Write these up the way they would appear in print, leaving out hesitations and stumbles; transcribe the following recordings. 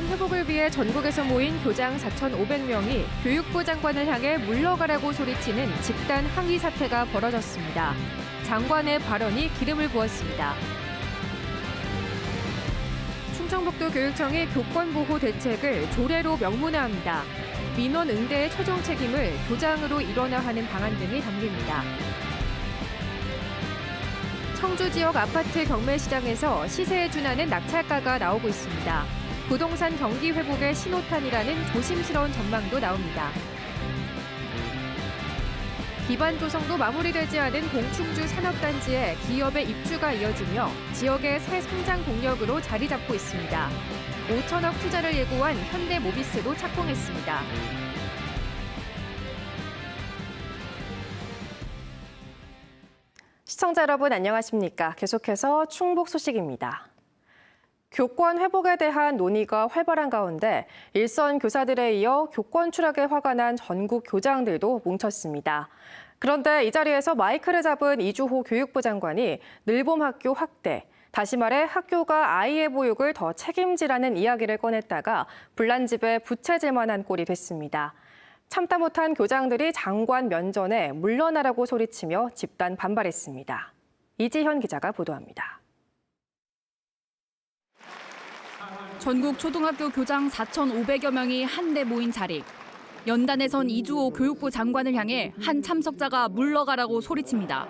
교권 회복을 위해 전국에서 모인 교장 4,500명이 교육부 장관을 향해 물러가라고 소리치는 집단 항의 사태가 벌어졌습니다. 장관의 발언이 기름을 부었습니다. 충청북도 교육청이 교권 보호 대책을 조례로 명문화합니다. 민원 응대의 최종 책임을 교장으로 일원화하는 방안 등이 담깁니다. 청주 지역 아파트 경매시장에서 시세에 준하는 낙찰가가 나오고 있습니다. 부동산 경기 회복의 신호탄이라는 조심스러운 전망도 나옵니다. 기반 조성도 마무리되지 않은 공충주 산업단지에 기업의 입주가 이어지며 지역의 새 성장 동력으로 자리 잡고 있습니다. 5천억 투자를 예고한 현대모비스도 착공했습니다. 시청자 여러분 안녕하십니까? 계속해서 충북 소식입니다. 교권 회복에 대한 논의가 활발한 가운데 일선 교사들에 이어 교권 추락에 화가 난 전국 교장들도 뭉쳤습니다. 그런데 이 자리에서 마이크를 잡은 이주호 교육부 장관이 늘봄 학교 확대, 다시 말해 학교가 아이의 보육을 더 책임지라는 이야기를 꺼냈다가 불난집에 부채질만한 꼴이 됐습니다. 참다 못한 교장들이 장관 면전에 물러나라고 소리치며 집단 반발했습니다. 이지현 기자가 보도합니다. 전국 초등학교 교장 4,500여 명이 한데 모인 자리. 연단에선 이주호 교육부 장관을 향해 한 참석자가 물러가라고 소리칩니다.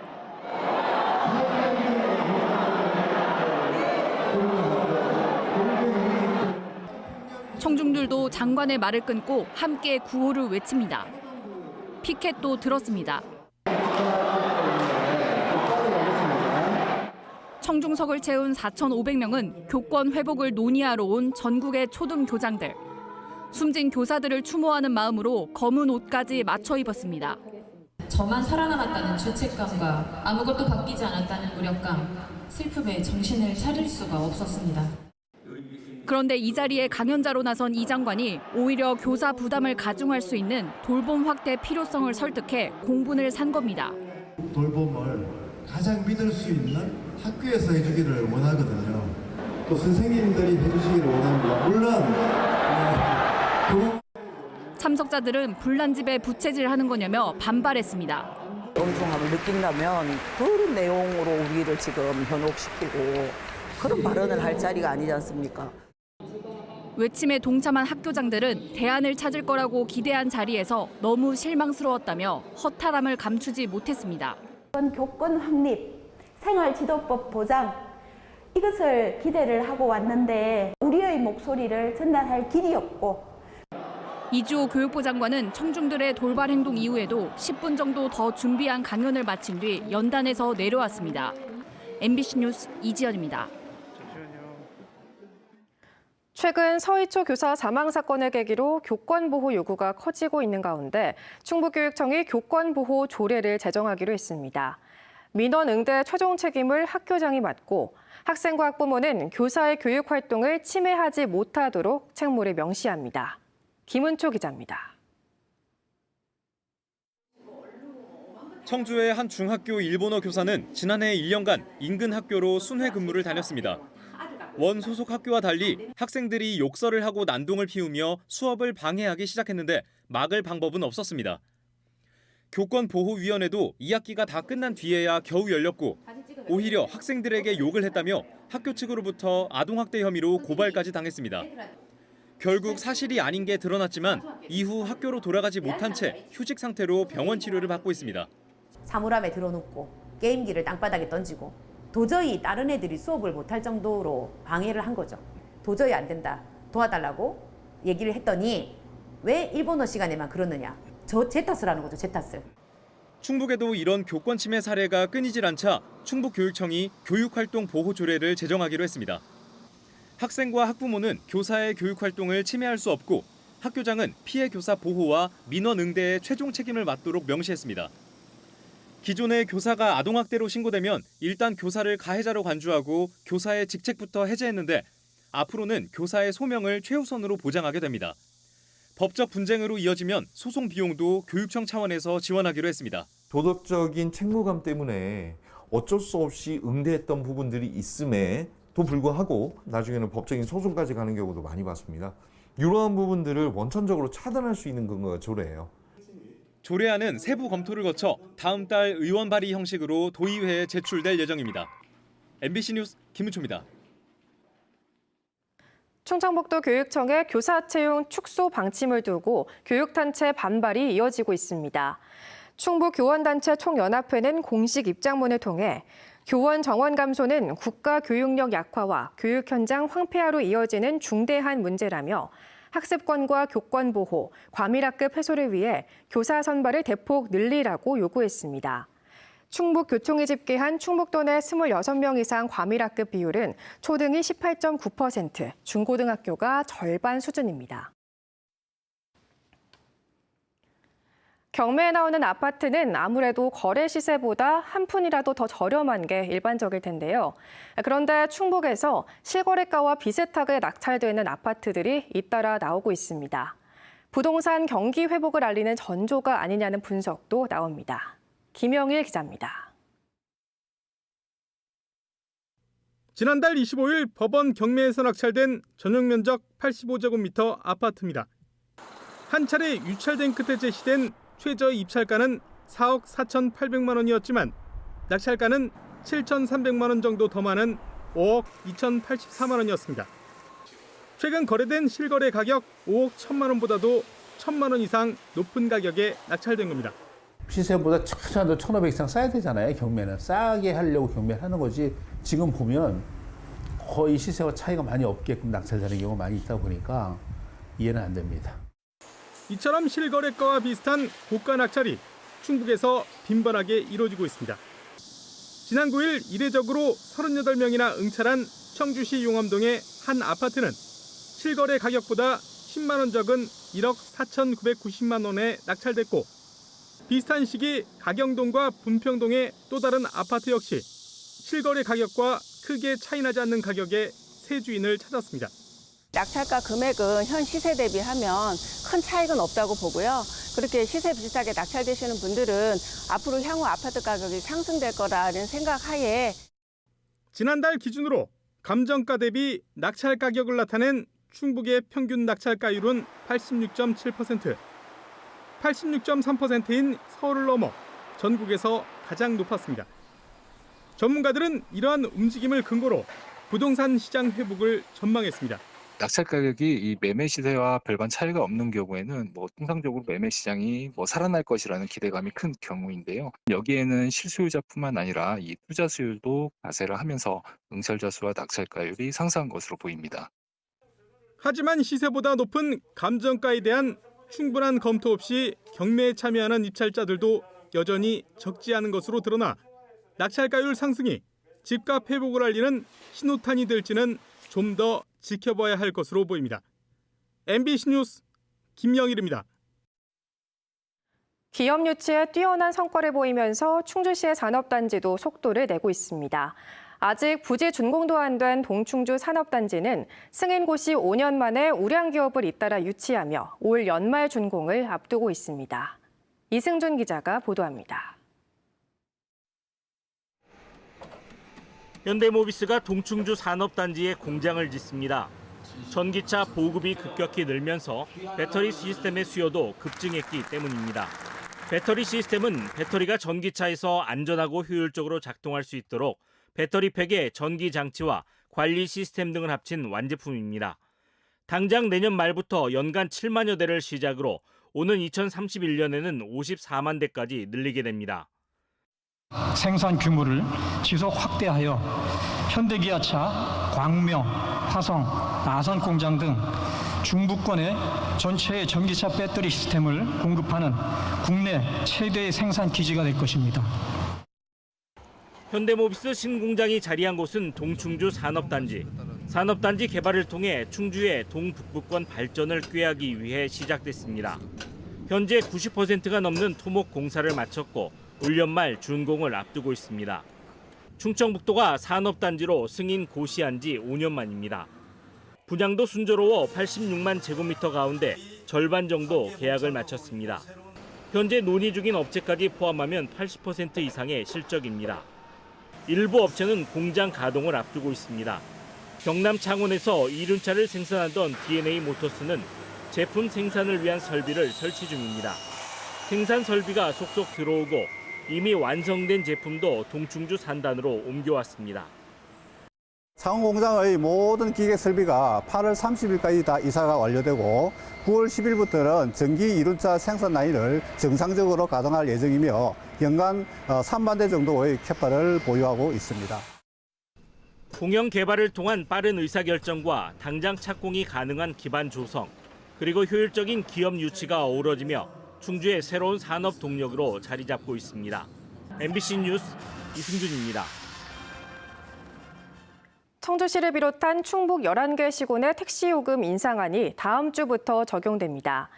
청중들도 장관의 말을 끊고 함께 구호를 외칩니다. 피켓도 들었습니다. 청중석을 채운 4,500명은 교권 회복을 논의하러 온 전국의 초등교장들. 숨진 교사들을 추모하는 마음으로 검은 옷까지 맞춰 입었습니다. 저만 살아남았다는 죄책감과 아무것도 바뀌지 않았다는 무력감, 슬픔에 정신을 차릴 수가 없었습니다. 그런데 이 자리에 강연자로 나선 이 장관이 오히려 교사 부담을 가중할 수 있는 돌봄 확대 필요성을 설득해 공분을 산 겁니다. 돌봄을 가장 믿을 수 있는 학교에서 해주기를 원하거든요. 또 선생님들이 해주시기를 원합니다. 물론 참석자들은 불난집에 부채질하는 거냐며 반발했습니다. 엄중함을 느낀다면 그런 내용으로 우리를 지금 현혹시키고 그런 발언을 할 자리가 아니지 않습니까? 외침에 동참한 학교장들은 대안을 찾을 거라고 기대한 자리에서 너무 실망스러웠다며 허탈함을 감추지 못했습니다. 교권 확립, 생활지도법 보장, 이것을 기대를 하고 왔는데 우리의 목소리를 전달할 길이 없고. 이주호 교육부 장관은 청중들의 돌발 행동 이후에도 10분 정도 더 준비한 강연을 마친 뒤 연단에서 내려왔습니다. MBC 뉴스 이지연입니다. 최근 서희초 교사 사망 사건을 계기로 교권 보호 요구가 커지고 있는 가운데 충북교육청이 교권 보호 조례를 제정하기로 했습니다. 민원 응대 최종 책임을 학교장이 맡고 학생과 학부모는 교사의 교육 활동을 침해하지 못하도록 책무를 명시합니다. 김은초 기자입니다. 청주의 한 중학교 일본어 교사는 지난해 1년간 인근 학교로 순회 근무를 다녔습니다. 원 소속 학교와 달리 학생들이 욕설을 하고 난동을 피우며 수업을 방해하기 시작했는데 막을 방법은 없었습니다. 교권보호위원회도 2학기가 다 끝난 뒤에야 겨우 열렸고 오히려 학생들에게 욕을 했다며 학교 측으로부터 아동학대 혐의로 고발까지 당했습니다. 결국 사실이 아닌 게 드러났지만 이후 학교로 돌아가지 못한 채 휴직 상태로 병원 치료를 받고 있습니다. 사물함에 들어놓고 게임기를 땅바닥에 던지고 도저히 다른 애들이 수업을 못할 정도로 방해를 한 거죠. 도저히 안 된다, 도와달라고 얘기를 했더니 왜 일본어 시간에만 그러느냐. 제 탓을 하는 거죠, 제 탓을. 충북에도 이런 교권 침해 사례가 끊이질 않자 충북교육청이 교육활동 보호 조례를 제정하기로 했습니다. 학생과 학부모는 교사의 교육 활동을 침해할 수 없고 학교장은 피해 교사 보호와 민원 응대의 최종 책임을 맡도록 명시했습니다. 기존의 교사가 아동학대로 신고되면 일단 교사를 가해자로 간주하고 교사의 직책부터 해제했는데 앞으로는 교사의 소명을 최우선으로 보장하게 됩니다. 법적 분쟁으로 이어지면 소송 비용도 교육청 차원에서 지원하기로 했습니다. 도덕적인 책무감 때문에 어쩔 수 없이 응대했던 부분들이 있음에 불구하고 나중에는 법적인 소송까지 가는 경우도 많이 봤습니다. 이러한 부분들을 원천적으로 차단할 수 있는 근거가 조례예요. 조례안은 세부 검토를 거쳐 다음 달 의원 발의 형식으로 도의회에 제출될 예정입니다. MBC 뉴스 김은초입니다. 충청북도 교육청의 교사 채용 축소 방침을 두고 교육단체 반발이 이어지고 있습니다. 충북교원단체 총연합회는 공식 입장문을 통해 교원 정원 감소는 국가 교육력 약화와 교육 현장 황폐화로 이어지는 중대한 문제라며 학습권과 교권 보호, 과밀학급 해소를 위해 교사 선발을 대폭 늘리라고 요구했습니다. 충북교총이 집계한 충북도 내 26명 이상 과밀학급 비율은 초등이 18.9%, 중고등학교가 절반 수준입니다. 경매에 나오는 아파트는 아무래도 거래 시세보다 한 푼이라도 더 저렴한 게 일반적일 텐데요. 그런데 충북에서 실거래가와 비슷하게 낙찰되는 아파트들이 잇따라 나오고 있습니다. 부동산 경기 회복을 알리는 전조가 아니냐는 분석도 나옵니다. 김영일 기자입니다. 지난달 25일 법원 경매에서 낙찰된 전용 면적 85제곱미터 아파트입니다. 한 차례 유찰된 끝에 제시된 최저 입찰가는 4억 4,800만 원이었지만 낙찰가는 7,300만 원 정도 더 많은 5억 2,084만 원이었습니다. 최근 거래된 실거래 가격 5억 1천만 원보다도 1천만 원 이상 높은 가격에 낙찰된 겁니다. 시세보다 최소한 1,500 이상 싸야 되잖아요. 경매는 싸게 하려고 경매를 하는 거지. 지금 보면 거의 시세와 차이가 많이 없게끔 낙찰되는 경우가 많이 있다 보니까 이해는 안 됩니다. 이처럼 실거래가와 비슷한 고가 낙찰이 충북에서 빈번하게 이루어지고 있습니다. 지난 9일 이례적으로 38명이나 응찰한 청주시 용암동의 한 아파트는 실거래 가격보다 10만 원 적은 1억 4,990만 원에 낙찰됐고 비슷한 시기 가경동과 분평동의 또 다른 아파트 역시 실거래 가격과 크게 차이나지 않는 가격에 새 주인을 찾았습니다. 낙찰가 금액은 현 시세 대비하면 큰 차이는 없다고 보고요. 그렇게 시세 비슷하게 낙찰되시는 분들은 앞으로 향후 아파트 가격이 상승될 거라는 생각하에 지난달 기준으로 감정가 대비 낙찰 가격을 나타낸 충북의 평균 낙찰가율은 86.7%, 86.3%인 서울을 넘어 전국에서 가장 높았습니다. 전문가들은 이러한 움직임을 근거로 부동산 시장 회복을 전망했습니다. 낙찰 가격이 이 매매 시세와 별반 차이가 없는 경우에는 통상적으로 매매 시장이 살아날 것이라는 기대감이 큰 경우인데요. 여기에는 실수요자뿐만 아니라 이 투자 수요도 가세를 하면서 응찰자 수와 낙찰가율이 상승한 것으로 보입니다. 하지만 시세보다 높은 감정가에 대한 충분한 검토 없이 경매에 참여하는 입찰자들도 여전히 적지 않은 것으로 드러나 낙찰가율 상승이 집값 회복을 알리는 신호탄이 될지는 좀 더 지켜봐야 할 것으로 보입니다. MBC 뉴스 김영일입니다. 기업 유치에 뛰어난 성과를 보이면서 충주시의 산업단지도 속도를 내고 있습니다. 아직 부지 준공도 안 된 동충주 산업단지는 승인 고시 5년 만에 우량 기업을 잇따라 유치하며 올 연말 준공을 앞두고 있습니다. 이승준 기자가 보도합니다. 현대모비스가 동충주 산업단지에 공장을 짓습니다. 전기차 보급이 급격히 늘면서 배터리 시스템의 수요도 급증했기 때문입니다. 배터리 시스템은 배터리가 전기차에서 안전하고 효율적으로 작동할 수 있도록 배터리 팩에 전기 장치와 관리 시스템 등을 합친 완제품입니다. 당장 내년 말부터 연간 7만여 대를 시작으로 오는 2031년에는 54만 대까지 늘리게 됩니다. 생산 규모를 지속 확대하여 현대기아차, 광명, 화성, 아산 공장 등 중부권의 전체의 전기차 배터리 시스템을 공급하는 국내 최대의 생산 기지가 될 것입니다. 현대모비스 신공장이 자리한 곳은 동충주 산업단지. 산업단지 개발을 통해 충주의 동북부권 발전을 꾀하기 위해 시작됐습니다. 현재 90%가 넘는 토목 공사를 마쳤고 올 연말 준공을 앞두고 있습니다. 충청북도가 산업단지로 승인 고시한 지 5년 만입니다. 분양도 순조로워 86만 제곱미터 가운데 절반 정도 계약을 마쳤습니다. 현재 논의 중인 업체까지 포함하면 80% 이상의 실적입니다. 일부 업체는 공장 가동을 앞두고 있습니다. 경남 창원에서 이륜차를 생산하던 DNA 모터스는 제품 생산을 위한 설비를 설치 중입니다. 생산 설비가 속속 들어오고 이미 완성된 제품도 동충주 산단으로 옮겨왔습니다. 창원 공장의 모든 기계 설비가 8월 30일까지 다 이사가 완료되고 9월 10일부터는 전기 이륜차 생산 라인을 정상적으로 가동할 예정이며 연간 3만 대 정도의 캐파를 보유하고 있습니다. 공영 개발을 통한 빠른 의사결정과 당장 착공이 가능한 기반 조성, 그리고 효율적인 기업 유치가 어우러지며 충주의 새로운 산업 동력으로 자리 잡고 있습니다. MBC 뉴스 이승준입니다. 청주시를 비롯한 충북 11개 시군의 택시 요금 인상안이 다음 주부터 적용됩니다.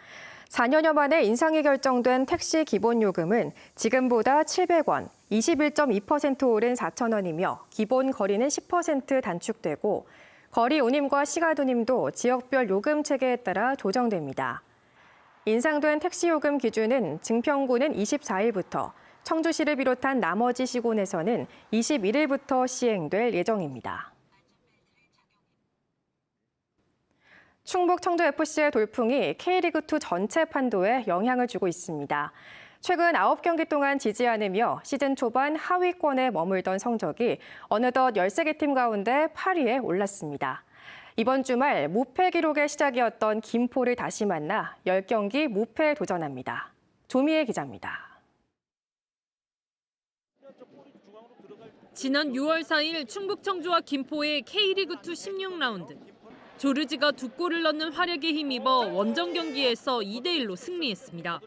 4년여 만에 인상이 결정된 택시 기본 요금은 지금보다 700원, 21.2% 오른 4,000원이며 기본 거리는 10% 단축되고 거리 운임과 시간 운임도 지역별 요금 체계에 따라 조정됩니다. 인상된 택시 요금 기준은 증평구는 24일부터, 청주시를 비롯한 나머지 시군에서는 21일부터 시행될 예정입니다. 충북 청주FC의 돌풍이 K리그2 전체 판도에 영향을 주고 있습니다. 최근 9경기 동안 지지 않으며 시즌 초반 하위권에 머물던 성적이 어느덧 13개 팀 가운데 8위에 올랐습니다. 이번 주말 무패 기록의 시작이었던 김포를 다시 만나 10경기 무패에 도전합니다. 조미애 기자입니다. 지난 6월 4일 충북 청주와 김포의 K리그2 16라운드. 조르지가 2골을 넣는 활약에 힘입어 원정 경기에서 2대1로 승리했습니다.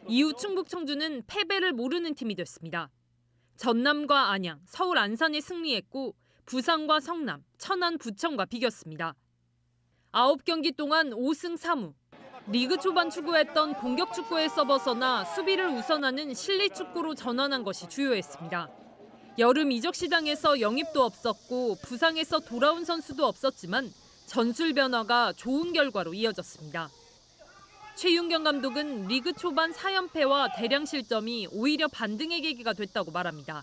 이후 충북 청주는 패배를 모르는 팀이 됐습니다. 전남과 안양, 서울 안산에 승리했고 부산과 성남, 천안 부천과 비겼습니다. 9경기 동안 5승 3무. 리그 초반 추구했던 공격 축구에서 벗어나 수비를 우선하는 실리 축구로 전환한 것이 주요했습니다. 여름 이적 시장에서 영입도 없었고 부상에서 돌아온 선수도 없었지만 전술 변화가 좋은 결과로 이어졌습니다. 최윤경 감독은 리그 초반 4연패와 대량 실점이 오히려 반등의 계기가 됐다고 말합니다.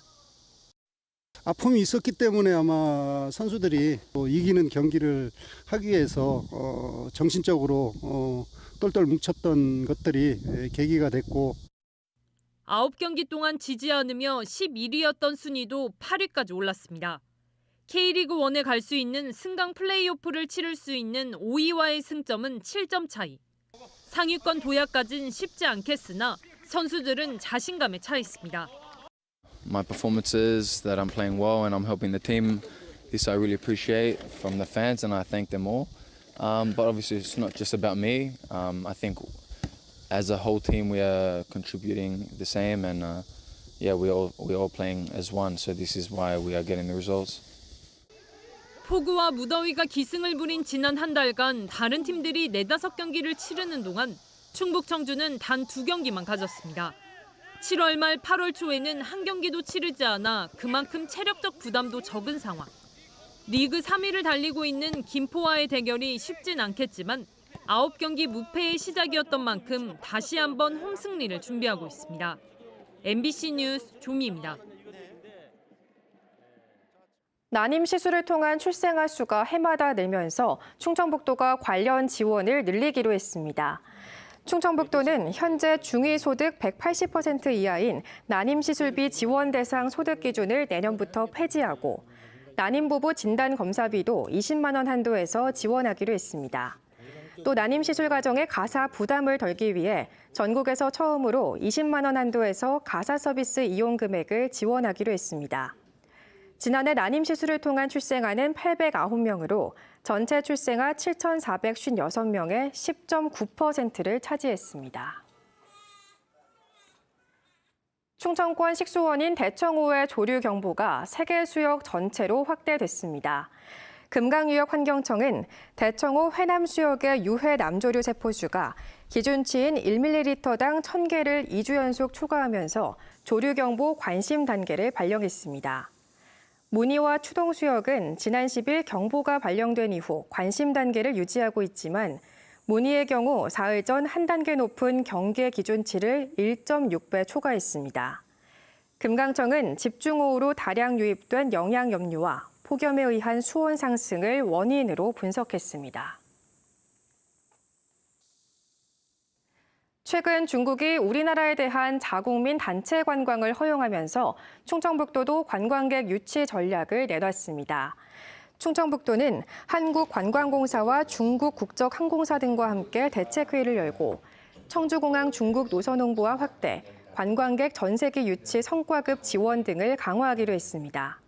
아픔이 있었기 때문에 아마 선수들이 이기는 경기를 하기 위해서 정신적으로 똘똘 뭉쳤던 것들이 계기가 됐고 9경기 동안 지지 않으며 11위였던 순위도 8위까지 올랐습니다. K리그1에 갈 수 있는 승강 플레이오프를 치를 수 있는 5위와의 승점은 7점 차이. 상위권 도약까진 쉽지 않겠으나 선수들은 자신감에 차 있습니다. My performance is that I'm playing well and I'm helping the team. This I really appreciate from the fans and I thank them all. But obviously it's not just about me. I think as a whole team we are contributing the same and we're all playing as one. So this is why we are getting the results. 폭우와 무더위가 기승을 부린 지난 한 달간 다른 팀들이 4-5경기를 치르는 동안 충북 청주는 단 2경기만 가졌습니다. 7월 말 8월 초에는 한 경기도 치르지 않아 그만큼 체력적 부담도 적은 상황. 리그 3위를 달리고 있는 김포와의 대결이 쉽진 않겠지만 9경기 무패의 시작이었던 만큼 다시 한번 홈승리를 준비하고 있습니다. MBC 뉴스 조미입니다. 난임 시술을 통한 출생아 수가 해마다 늘면서 충청북도가 관련 지원을 늘리기로 했습니다. 충청북도는 현재 중위소득 180% 이하인 난임시술비 지원 대상 소득 기준을 내년부터 폐지하고 난임부부 진단검사비도 20만 원 한도에서 지원하기로 했습니다. 또 난임시술 과정의 가사 부담을 덜기 위해 전국에서 처음으로 20만 원 한도에서 가사 서비스 이용 금액을 지원하기로 했습니다. 지난해 난임시술을 통한 출생아는 809명으로 전체 출생아 7,456명의 10.9%를 차지했습니다. 충청권 식수원인 대청호의 조류 경보가 세계 수역 전체로 확대됐습니다. 금강유역환경청은 대청호 회남 수역의 유해 남조류 세포수가 기준치인 1ml당 1,000개를 2주 연속 초과하면서 조류 경보 관심 단계를 발령했습니다. 문의와 추동 수역은 지난 10일 경보가 발령된 이후 관심 단계를 유지하고 있지만 문의의 경우 사흘 전 한 단계 높은 경계 기준치를 1.6배 초과했습니다. 금강청은 집중호우로 다량 유입된 영양염류와 폭염에 의한 수온 상승을 원인으로 분석했습니다. 최근 중국이 우리나라에 대한 자국민 단체 관광을 허용하면서 충청북도도 관광객 유치 전략을 내놨습니다. 충청북도는 한국관광공사와 중국 국적항공사 등과 함께 대책회의를 열고 청주공항 중국 노선 홍보와 확대, 관광객 전세기 유치 성과급 지원 등을 강화하기로 했습니다.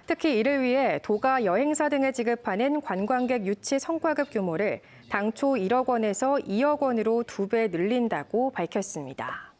특히 이를 위해 도가 여행사 등에 지급하는 관광객 유치 성과급 규모를 당초 1억 원에서 2억 원으로 2배 늘린다고 밝혔습니다.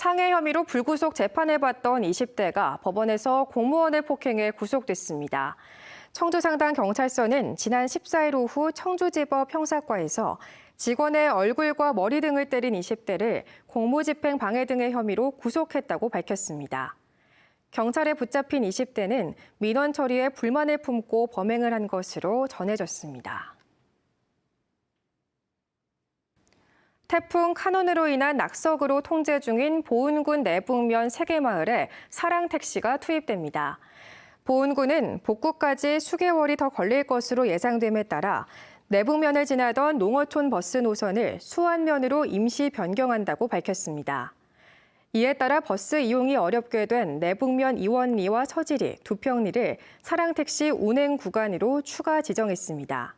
상해 혐의로 불구속 재판해봤던 20대가 법원에서 공무원을 폭행해 구속됐습니다. 청주상당경찰서는 지난 14일 오후 청주지법 형사과에서 직원의 얼굴과 머리 등을 때린 20대를 공무집행 방해 등의 혐의로 구속했다고 밝혔습니다. 경찰에 붙잡힌 20대는 민원 처리에 불만을 품고 범행을 한 것으로 전해졌습니다. 태풍 카눈으로 인한 낙석으로 통제 중인 보은군 내북면 3개 마을에 사랑택시가 투입됩니다. 보은군은 복구까지 수개월이 더 걸릴 것으로 예상됨에 따라 내북면을 지나던 농어촌 버스 노선을 수안면으로 임시 변경한다고 밝혔습니다. 이에 따라 버스 이용이 어렵게 된 내북면 이원리와 서지리, 두평리를 사랑택시 운행 구간으로 추가 지정했습니다.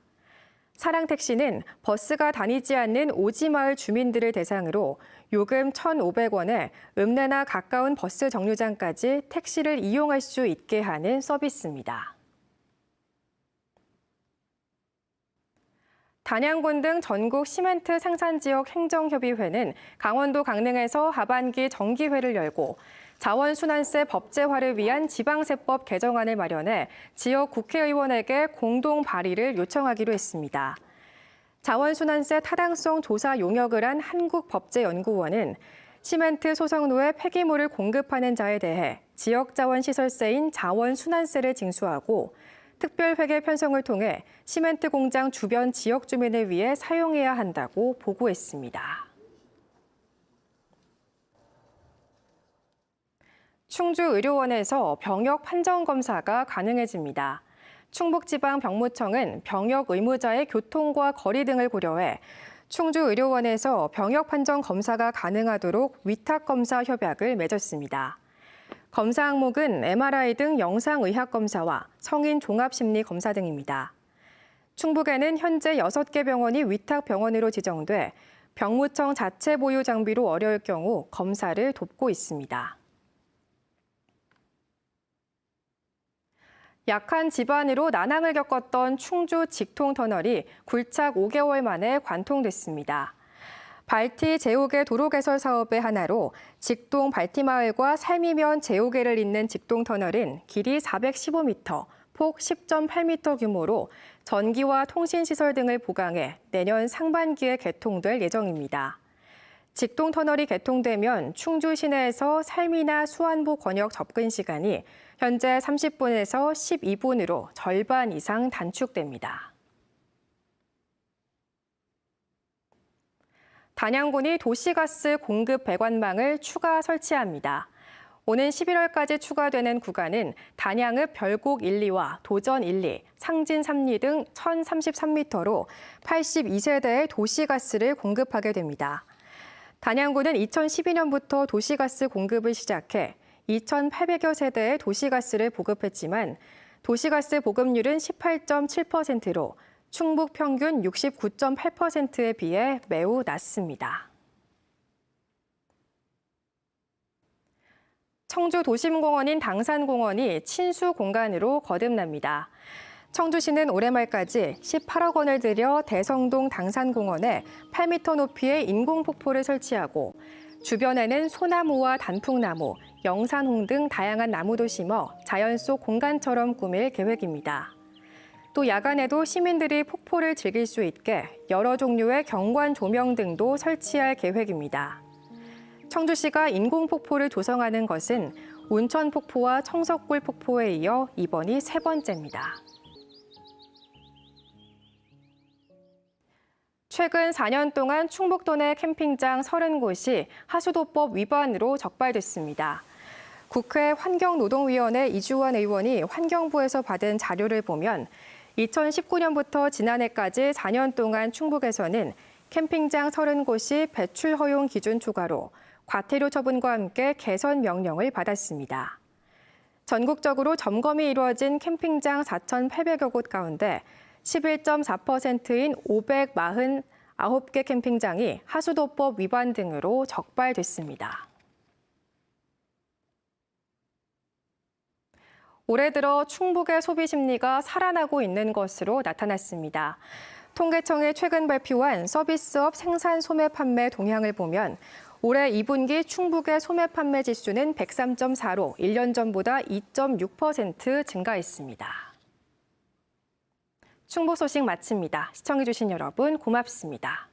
사랑택시는 버스가 다니지 않는 오지마을 주민들을 대상으로 요금 1,500원에 읍내나 가까운 버스 정류장까지 택시를 이용할 수 있게 하는 서비스입니다. 단양군 등 전국 시멘트 생산지역 행정협의회는 강원도 강릉에서 하반기 정기회를 열고 자원순환세 법제화를 위한 지방세법 개정안을 마련해 지역 국회의원에게 공동 발의를 요청하기로 했습니다. 자원순환세 타당성 조사 용역을 한 한국법제연구원은 시멘트 소성로에 폐기물을 공급하는 자에 대해 지역자원시설세인 자원순환세를 징수하고 특별회계 편성을 통해 시멘트 공장 주변 지역 주민을 위해 사용해야 한다고 보고했습니다. 충주의료원에서 병역 판정 검사가 가능해집니다. 충북지방병무청은 병역 의무자의 교통과 거리 등을 고려해 충주의료원에서 병역 판정 검사가 가능하도록 위탁검사 협약을 맺었습니다. 검사 항목은 MRI 등 영상의학 검사와 성인 종합심리검사 등입니다. 충북에는 현재 6개 병원이 위탁병원으로 지정돼 병무청 자체 보유 장비로 어려울 경우 검사를 돕고 있습니다. 약한 지반으로 난항을 겪었던 충주 직통터널이 굴착 5개월 만에 관통됐습니다. 발티 제오개 도로 개설 사업의 하나로 직동 발티마을과 살미면 제오개를 잇는 직동터널은 길이 415m, 폭 10.8m 규모로 전기와 통신시설 등을 보강해 내년 상반기에 개통될 예정입니다. 직동터널이 개통되면 충주 시내에서 살미나 수안보 권역 접근 시간이 현재 30분에서 12분으로 절반 이상 단축됩니다. 단양군이 도시가스 공급 배관망을 추가 설치합니다. 오는 11월까지 추가되는 구간은 단양읍 별곡 1, 2와 도전 1, 2, 상진 3리 등 1,033m로 82세대의 도시가스를 공급하게 됩니다. 단양군은 2012년부터 도시가스 공급을 시작해 2,800여 세대의 도시가스를 보급했지만 도시가스 보급률은 18.7%로 충북 평균 69.8%에 비해 매우 낮습니다. 청주 도심공원인 당산공원이 친수 공간으로 거듭납니다. 청주시는 올해 말까지 18억 원을 들여 대성동 당산공원에 8m 높이의 인공폭포를 설치하고 주변에는 소나무와 단풍나무, 영산홍 등 다양한 나무도 심어 자연 속 공간처럼 꾸밀 계획입니다. 또 야간에도 시민들이 폭포를 즐길 수 있게 여러 종류의 경관 조명 등도 설치할 계획입니다. 청주시가 인공폭포를 조성하는 것은 온천폭포와 청석굴 폭포에 이어 이번이 세 번째입니다. 최근 4년 동안 충북도 내 캠핑장 30곳이 하수도법 위반으로 적발됐습니다. 국회 환경노동위원회 이주환 의원이 환경부에서 받은 자료를 보면 2019년부터 지난해까지 4년 동안 충북에서는 캠핑장 30곳이 배출 허용 기준 초과로 과태료 처분과 함께 개선 명령을 받았습니다. 전국적으로 점검이 이루어진 캠핑장 4,800여 곳 가운데 11.4%인 549개 캠핑장이 하수도법 위반 등으로 적발됐습니다. 올해 들어 충북의 소비 심리가 살아나고 있는 것으로 나타났습니다. 통계청이 최근 발표한 서비스업 생산 소매 판매 동향을 보면 올해 2분기 충북의 소매 판매 지수는 103.4로 1년 전보다 2.6% 증가했습니다. 충북 소식 마칩니다. 시청해주신 여러분 고맙습니다.